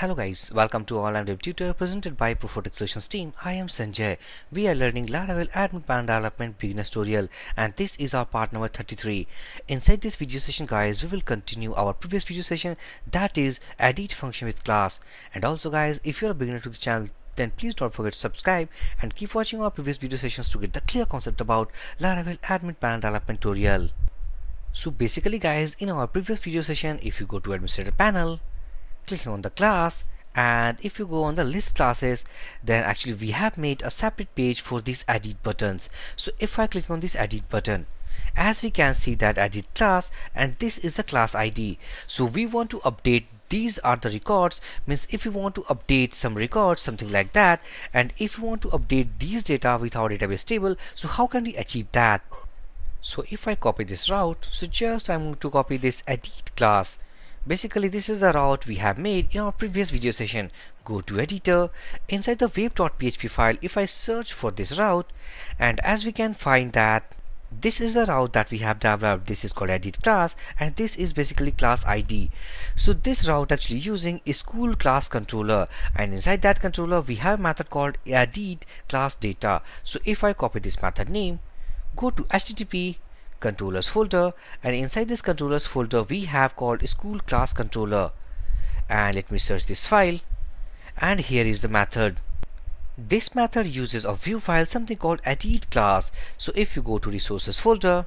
Hello guys, welcome to online Web Tutor presented by Profotech Solutions team. I am Sanjay. We are learning Laravel Admin and Development Beginners tutorial, and this is our part number 33. Inside this video session guys, we will continue our previous video session, that is edit function with class. And also guys, if you are a beginner to the channel, then please don't forget to subscribe and keep watching our previous video sessions to get the clear concept about Laravel Admin and Development tutorial. So basically guys, in our previous video session, if you go to administrator panel, click on the class, and if you go on the list classes, then actually we have made a separate page for these edit buttons. So if I click on this edit button, as we can see that edit class, and this is the class ID. So we want to update, these are the records, means if you want to update some records, something like that, and if you want to update these data with our database table, so how can we achieve that? So if I copy this route, so just I'm going to copy this edit class. Basically this is the route we have made in our previous video session. Go to editor, inside the web.php file, if I search for this route, and as we can find that this is the route that we have developed. This is called edit class, and this is basically class ID. So this route actually using a school class controller, and inside that controller we have a method called edit class data. So if I copy this method name, go to http controllers folder, and inside this controllers folder we have called school class controller, and let me search this file, and here is the method. This method uses a view file, something called edit class. So if you go to resources folder,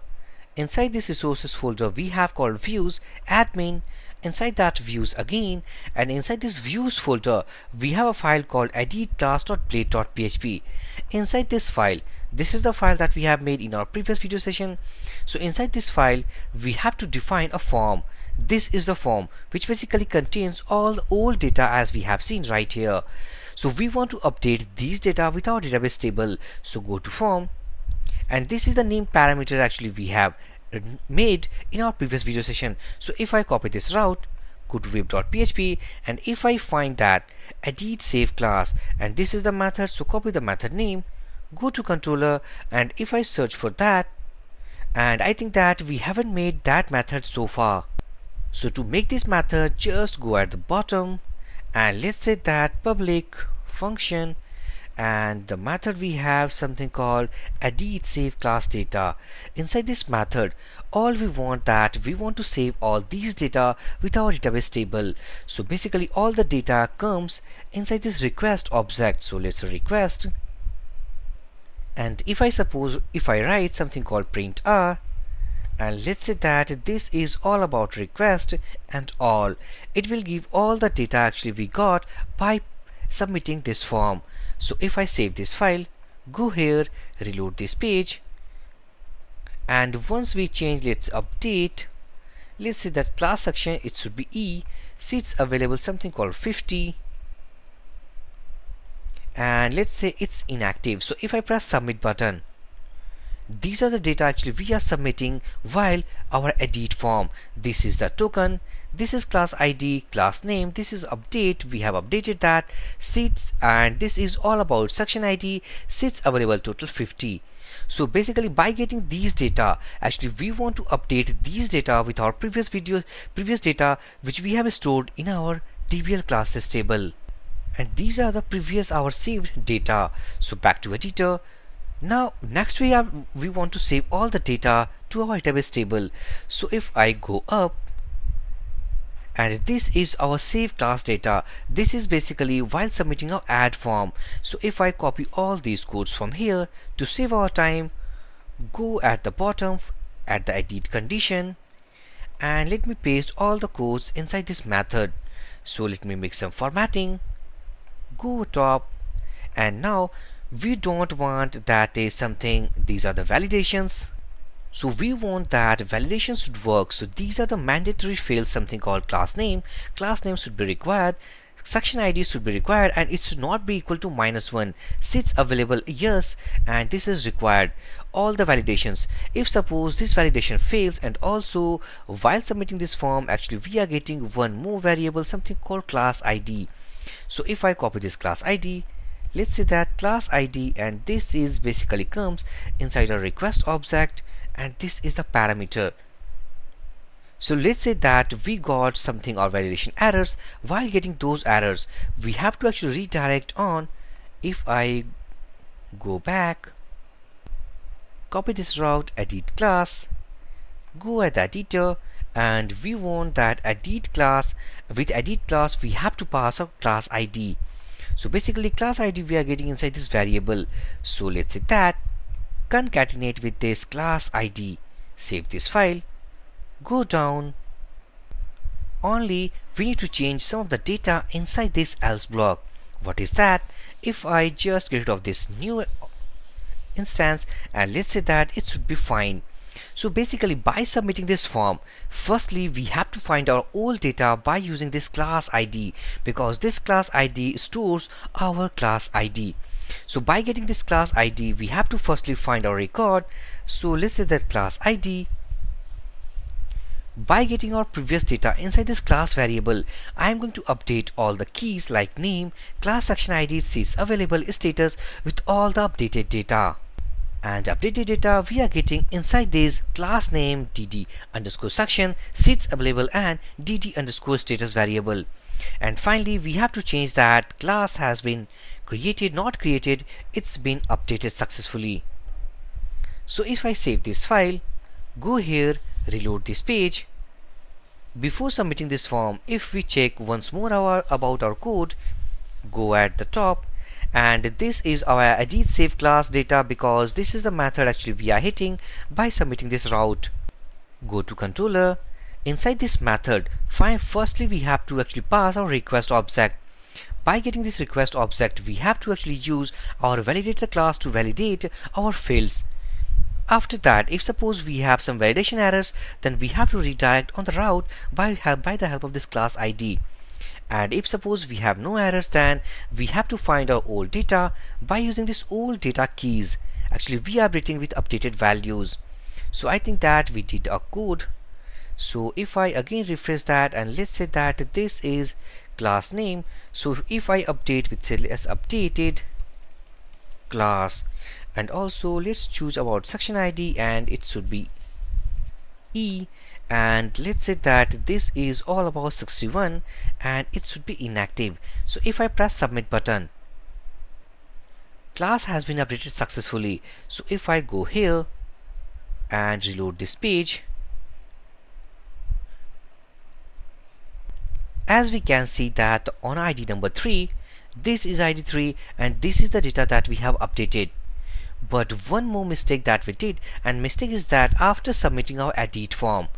inside this resources folder we have called views admin, inside that views again, and inside this views folder we have a file called edit-class.blade.php. Inside this file, this is the file that we have made in our previous video session. So inside this file we have to define a form. This is the form which basically contains all the old data as we have seen right here. So we want to update these data with our database table. So go to form, and this is the name parameter actually we have made in our previous video session. So if I copy this route, go to web.php, and if I find that edit save class, and this is the method, so copy the method name, go to controller, and if I search for that, and I think that we haven't made that method so far. So to make this method, just go at the bottom, and let's say that public function, and the method we have something called edit save class data. Inside this method, all we want to save all these data with our database table. So basically all the data comes inside this request object. So let's request, and if I write something called print r, and let's say that this is all about request and all, it will give all the data actually we got by submitting this form. So if I save this file, go here, reload this page, and once we change, let's update, let's say that class section it should be E, seats available something called 50, and let's say it's inactive. So if I press submit button, these are the data actually we are submitting while our edit form. This is the token, this is class ID, class name, this is update, we have updated that, seats, and this is all about section ID, seats available total 50. So basically by getting these data, actually we want to update these data with our previous data which we have stored in our DBL classes table, and these are the previous our saved data. So back to editor. Now next we want to save all the data to our database table. So if I go up, and this is our save class data, this is basically while submitting our add form. So if I copy all these codes from here to save our time, go at the bottom at the edit condition, and let me paste all the codes inside this method. So let me make some formatting, go top, and now we don't want that is something, these are the validations. So we want that validations should work. So these are the mandatory fields, something called class name should be required, section ID should be required, and it should not be equal to -1, seats available yes, and this is required. All the validations, if suppose this validation fails, and also while submitting this form actually we are getting one more variable, something called class ID. So if I copy this class ID, let's say that class ID, and this is basically comes inside a request object, and this is the parameter. So let's say that we got something or validation errors. While getting those errors, we have to actually redirect on. If I go back, copy this route, edit class, go at the editor, and we want that edit class. With edit class, we have to pass a class ID. So basically class ID we are getting inside this variable. So let's say that concatenate with this class ID. Save this file, go down. Only we need to change some of the data inside this else block. What is that? If I just get rid of this new instance, and let's say that it should be fine. So basically by submitting this form, firstly we have to find our old data by using this class ID, because this class ID stores our class ID. So by getting this class ID, we have to firstly find our record. So let's say that class ID. By getting our previous data inside this class variable, I am going to update all the keys like name, class section ID, seats available, status with all the updated data. And updated data we are getting inside this class name, dd underscore section, seats available, and dd underscore status variable. And finally we have to change that class has been created, not created, it's been updated successfully. So if I save this file, go here, reload this page. Before submitting this form, if we check once more about our code, go at the top, and this is our edit save class data, because this is the method actually we are hitting by submitting this route. Go to controller. Inside this method, firstly we have to actually pass our request object. By getting this request object, we have to actually use our validator class to validate our fields. After that, if suppose we have some validation errors, then we have to redirect on the route by the help of this class ID. And if suppose we have no errors, then we have to find our old data by using this old data keys. Actually we are updating with updated values. So I think that we did our code. So if I again refresh that, and let's say that this is class name. So if I update with say as updated class, and also let's choose about section ID, and it should be E, and let's say that this is all about 61 and it should be inactive. So if I press submit button, class has been updated successfully. So if I go here and reload this page, as we can see that on ID number 3, this is ID 3 and this is the data that we have updated. But one more mistake that we did, and mistake is that after submitting our edit form,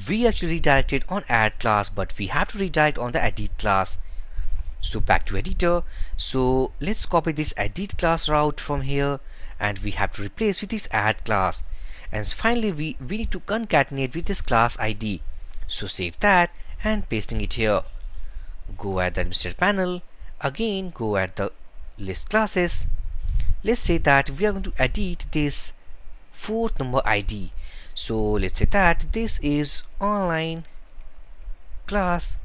we actually redirected on add class, but we have to redirect on the edit class. So back to editor. So let's copy this edit class route from here, and we have to replace with this add class. And finally we need to concatenate with this class ID. So save that and pasting it here. Go at the administrator panel, again go at the list classes. Let's say that we are going to edit this 4th number ID. So let's say that this is online class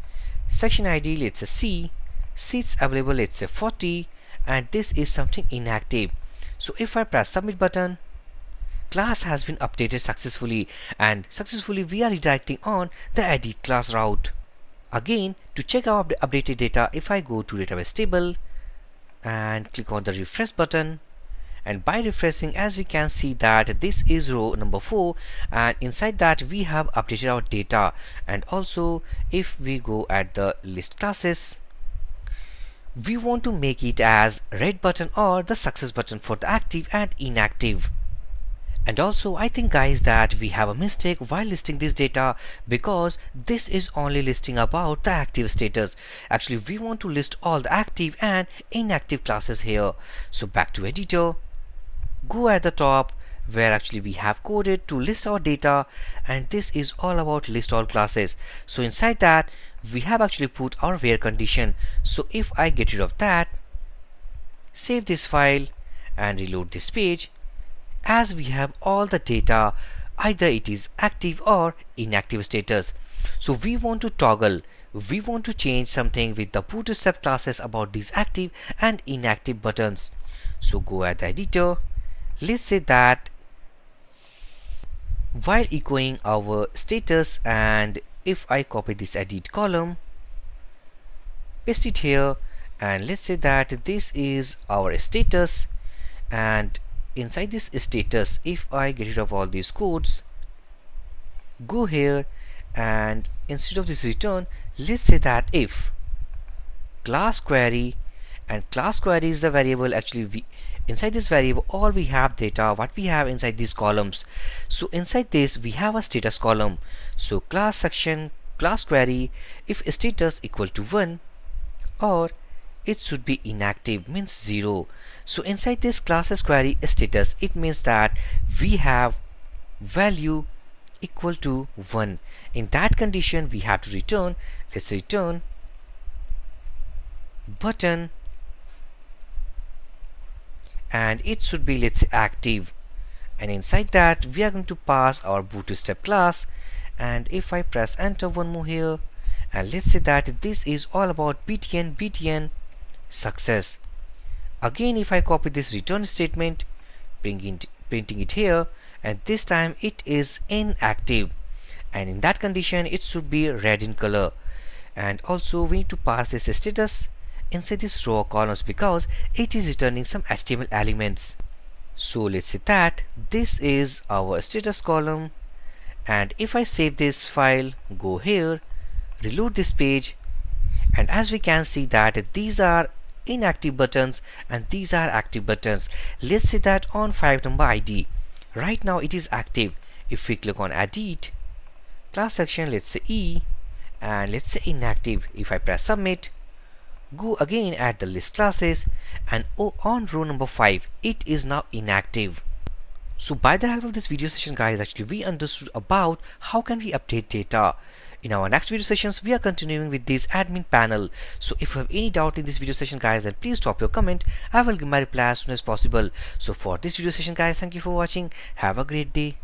section ID, let's say C, seats available, let's say 40, and this is something inactive. So if I press submit button, class has been updated successfully, and successfully we are redirecting on the edit class route. Again, to check our updated data, if I go to database table and click on the refresh button, and by refreshing, as we can see that this is row number 4, and inside that we have updated our data. And also if we go at the list classes, we want to make it as red button or the success button for the active and inactive. And also I think guys that we have a mistake while listing this data, because this is only listing about the active status. Actually we want to list all the active and inactive classes here. So back to editor, go at the top where actually we have coded to list our data, and this is all about list all classes. So inside that we have actually put our where condition. So if I get rid of that, save this file and reload this page, as we have all the data, either it is active or inactive status. So we want to toggle, we want to change something with the bootstrap classes about these active and inactive buttons. So go at the editor, let's say that while echoing our status. And if I copy this edit column, paste it here, and let's say that this is our status, and inside this status, if I get rid of all these codes, go here, and instead of this return, let's say that if class query, and class query is the variable, actually inside this variable all we have data what we have inside these columns. So inside this we have a status column. So class section class query, if status equal to 1, or it should be inactive, means 0. So inside this classes query status, it means that we have value equal to 1. In that condition we have to return, let's return button, and it should be, let's say, active. And inside that we are going to pass our bootstrap class. And if I press enter one more here, and let's say that this is all about btn success. Again, if I copy this return statement, printing it here, and this time it is inactive, and in that condition it should be red in color. And also we need to pass this status inside this row or columns because it is returning some HTML elements. So let's say that this is our status column, and if I save this file, go here, reload this page, and as we can see that these are inactive buttons and these are active buttons. Let's say that on 5 number ID right now it is active. If we click on edit class section, let's say E, and let's say inactive. If I press submit, go again at the list classes, and on row number 5 it is now inactive. So by the help of this video session guys, actually we understood about how can we update data. In our next video sessions we are continuing with this admin panel. So if you have any doubt in this video session guys, then please drop your comment. I will give my reply as soon as possible. So for this video session guys, thank you for watching. Have a great day.